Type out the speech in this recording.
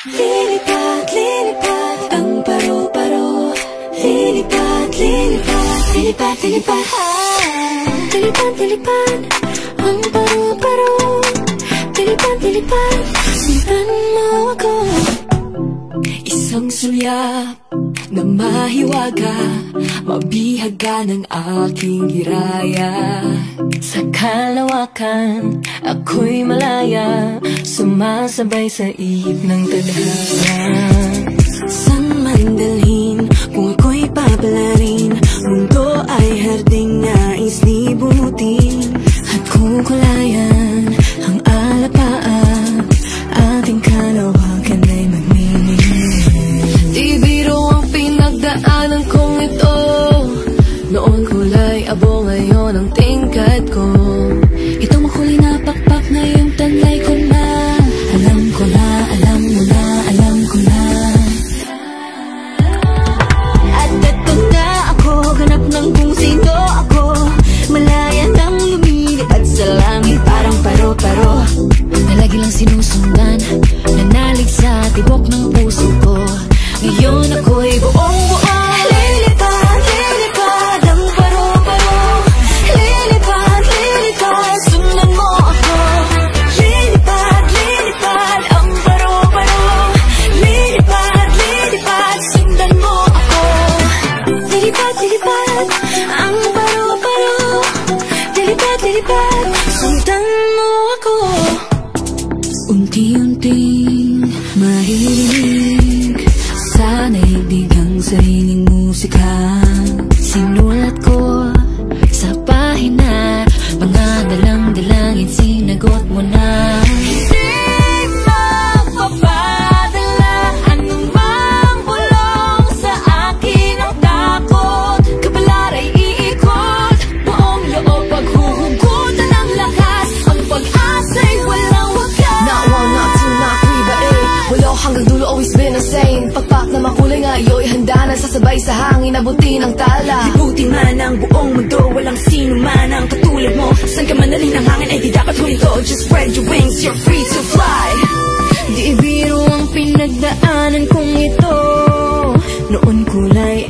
Lilipad, lilipad ang paro-paro. Lilipad, lilipad, lilipad, lilipad. Lilipad, lilipad ang paro-paro. Lilipad, lilipad, sundan mo ako. Isang sulyap na mahiwaga, mabihaga ng aking hiraya. Sa kalawakan, ako'y malaya, sumasabay sa ihip ng tadhana. San man dalhin, kung ako'y papalarin, mundo ay harding nais libutin. At kukulayan ang alapaan, ating kalawakan ay magmimili. Di biro ang pinagdaanan kong ito, noon kulay abo, ngayon ang tingkad ko. Itong makulay na pakpak, ngayong tanlay ko na. Alam ko na, alam mo na, alam ko na. At eto na ako, ganap ng kung sino ako. Malaya nang lumilipad sa langit, parang paro-paro na lagi lang sinusundan, nanalig sa tibok ng puso ko. Ngayon ako'y buong-buo. Lilipad, lilipad ang paro-paro. Lilipad, lilipad, sundan mo ako. Lilipad, lilipad ang paro-paro. Lilipad, lilipad, sundan mo ako. Lilipad, lilipad ang paro-paro. Lilipad, lilipad, sundan mo ako. Unti-unting mahilig sa naigdig ang sariling musika. Sinulat ko sa pahina, mga dalang-dalangin sinagot mo na. Hindi magpapadala anumang bulong sa akin ang takot. Kabalara'y iikot, buong loob paghuhugutan ng lakas. Ang pag-asa'y walang wakas. Not one, not two, not three, but eight. Walo hanggang dulo, always been the same. Pagpak na makulay ngayon, handa na sasabay sa hangin, abutin ang tala. Libutin man ang buong mundo, walang sino man ang katulad mo. San ka man naling ng hangin ay di dapat huminto. Just spread your wings, you're free to fly. Di biro ang pinagdaanan kong ito, noon kulay